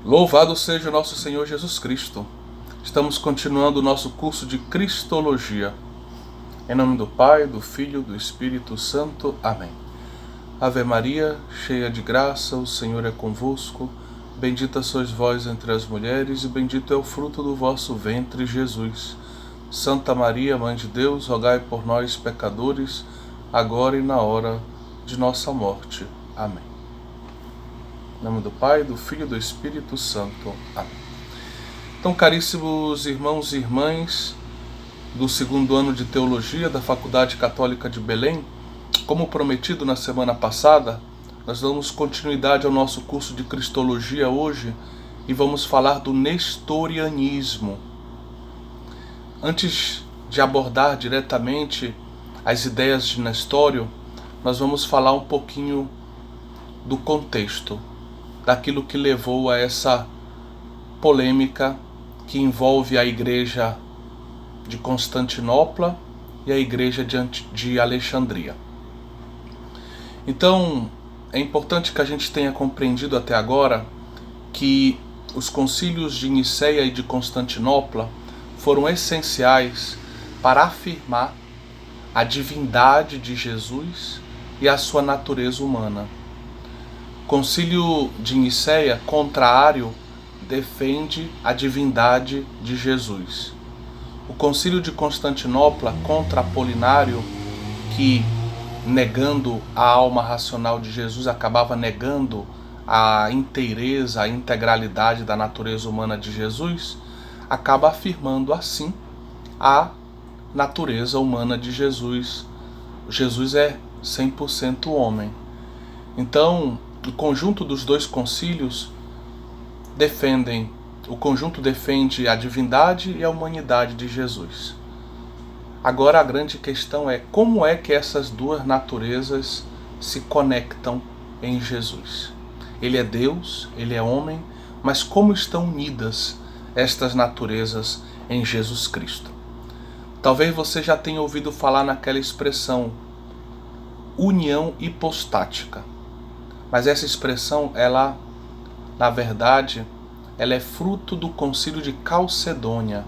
Louvado seja o nosso Senhor Jesus Cristo. Estamos continuando o nosso curso de Cristologia. Em nome do Pai, do Filho, do Espírito Santo. Amém. Ave Maria, cheia de graça, o Senhor é convosco. Bendita sois vós entre as mulheres, e bendito é o fruto do vosso ventre, Jesus. Santa Maria, Mãe de Deus, rogai por nós, pecadores, agora e na hora de nossa morte. Amém. Em nome do Pai, do Filho e do Espírito Santo. Amém. Então, caríssimos irmãos e irmãs do segundo ano de Teologia da Faculdade Católica de Belém, como prometido na semana passada, nós damos continuidade ao nosso curso de Cristologia hoje e vamos falar do nestorianismo. Antes de abordar diretamente as ideias de Nestório, nós vamos falar um pouquinho do contexto, daquilo que levou a essa polêmica que envolve a igreja de Constantinopla e a igreja de Alexandria. Então, é importante que a gente tenha compreendido até agora que os concílios de Nicéia e de Constantinopla foram essenciais para afirmar a divindade de Jesus e a sua natureza humana. O concílio de Nicéia, contra Ário, defende a divindade de Jesus. O concílio de Constantinopla, contra Apolinário, que, negando a alma racional de Jesus, acabava negando a inteireza, a integralidade da natureza humana de Jesus, acaba afirmando assim a natureza humana de Jesus. Jesus é 100% homem. Então, o conjunto dos dois concílios defende a divindade e a humanidade de Jesus. Agora a grande questão é como é que essas duas naturezas se conectam em Jesus. Ele é Deus, ele é homem, mas como estão unidas estas naturezas em Jesus Cristo? Talvez você já tenha ouvido falar naquela expressão união hipostática. Mas essa expressão, na verdade, ela é fruto do concílio de Calcedônia,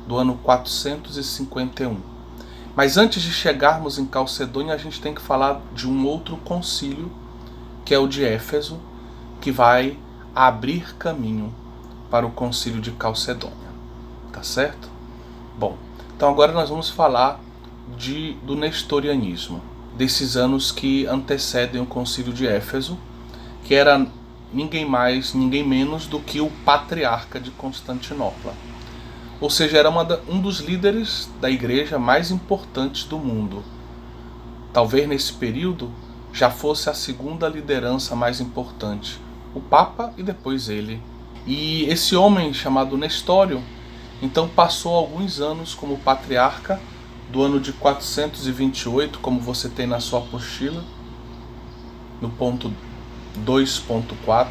do ano 451. Mas antes de chegarmos em Calcedônia, a gente tem que falar de um outro concílio, que é o de Éfeso, que vai abrir caminho para o concílio de Calcedônia. Tá certo? Bom, então agora nós vamos falar do nestorianismo, desses anos que antecedem o concílio de Éfeso, que era ninguém mais, ninguém menos do que o patriarca de Constantinopla. Ou seja, era um dos líderes da igreja mais importantes do mundo. Talvez nesse período já fosse a segunda liderança mais importante, o Papa e depois ele. E esse homem chamado Nestório, então passou alguns anos como patriarca, do ano de 428, como você tem na sua apostila, no ponto 2.4,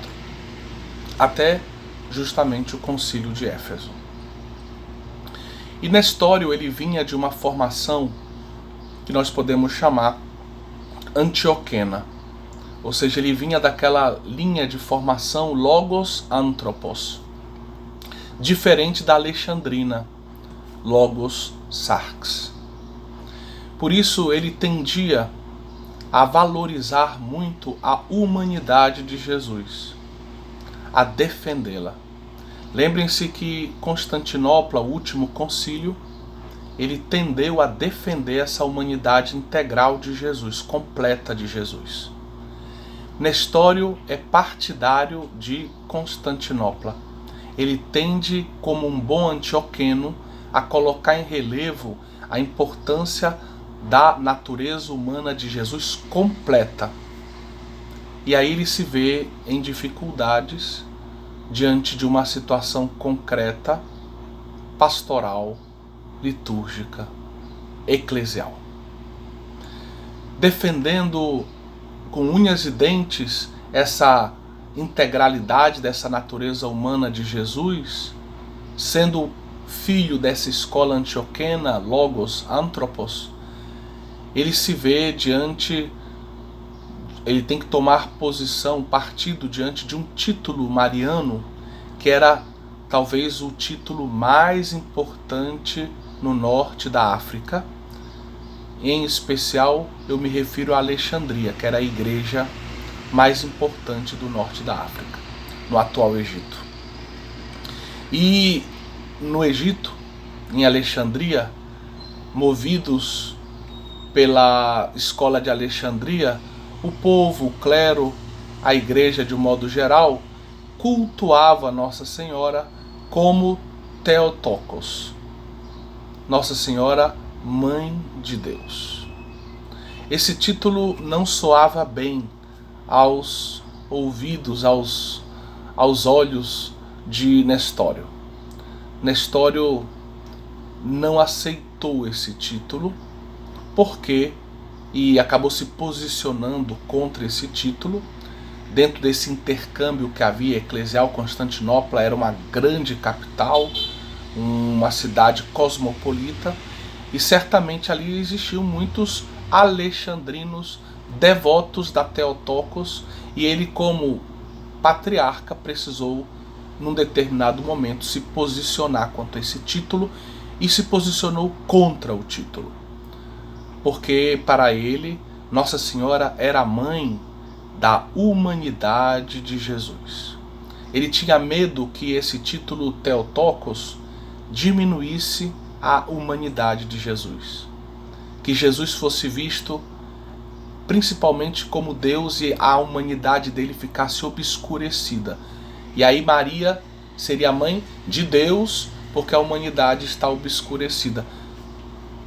até justamente o concílio de Éfeso. E Nestório, ele vinha de uma formação que nós podemos chamar antioquena, ou seja, ele vinha daquela linha de formação logos anthropos, diferente da alexandrina, logos sarx. Por isso ele tendia a valorizar muito a humanidade de Jesus, a defendê-la. Lembrem-se que Constantinopla, o último concílio, ele tendeu a defender essa humanidade integral de Jesus, completa de Jesus. Nestório é partidário de Constantinopla. Ele tende, como um bom antioqueno, a colocar em relevo a importância da natureza humana de Jesus completa. E aí ele se vê em dificuldades diante de uma situação concreta, pastoral, litúrgica, eclesial. Defendendo com unhas e dentes essa integralidade dessa natureza humana de Jesus, sendo filho dessa escola antioquena, logos anthropos, ele se vê ele tem que tomar partido diante de um título mariano que era talvez o título mais importante no norte da África. Em especial, eu me refiro a Alexandria, que era a igreja mais importante do norte da África, no atual Egito. E no Egito, em Alexandria, movidos pela escola de Alexandria, o povo, o clero, a igreja de um modo geral, cultuava Nossa Senhora como Theotokos, Nossa Senhora, Mãe de Deus. Esse título não soava bem aos ouvidos, aos olhos de Nestório. Nestório não aceitou esse título porque, e acabou se posicionando contra esse título, dentro desse intercâmbio que havia eclesial. Constantinopla era uma grande capital, uma cidade cosmopolita, e certamente ali existiam muitos alexandrinos devotos da Theotokos, e ele, como patriarca, precisou num determinado momento se posicionar quanto a esse título, e se posicionou contra o título, porque para ele Nossa Senhora era a mãe da humanidade de Jesus. Ele tinha medo que esse título Theotokos diminuísse a humanidade de Jesus, que Jesus fosse visto principalmente como Deus e a humanidade dele ficasse obscurecida. E aí Maria seria a mãe de Deus, porque a humanidade está obscurecida.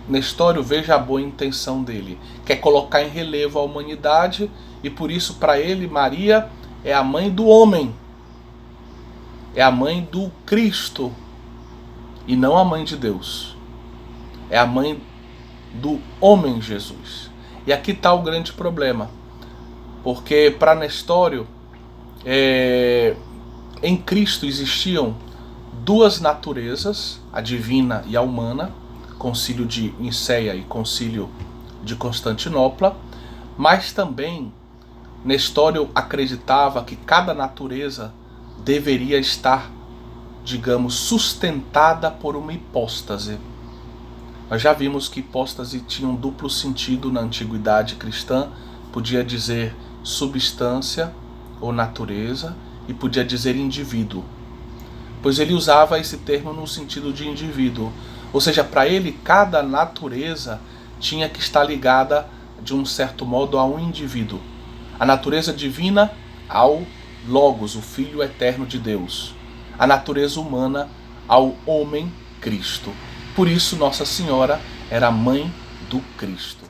Nestório, veja a boa intenção dele, quer colocar em relevo a humanidade, e por isso para ele Maria é a mãe do homem, é a mãe do Cristo, e não a mãe de Deus, é a mãe do homem Jesus. E aqui está o grande problema, porque para Nestório, em Cristo existiam duas naturezas, a divina e a humana, concílio de Nicéia e concílio de Constantinopla, mas também Nestório acreditava que cada natureza deveria estar, digamos, sustentada por uma hipóstase. Nós já vimos que hipóstase tinha um duplo sentido na antiguidade cristã, podia dizer substância ou natureza e podia dizer indivíduo, pois ele usava esse termo no sentido de indivíduo, ou seja, para ele cada natureza tinha que estar ligada de um certo modo a um indivíduo. A natureza divina ao Logos, o Filho eterno de Deus. A natureza humana ao homem Cristo. Por isso Nossa Senhora era a mãe do Cristo.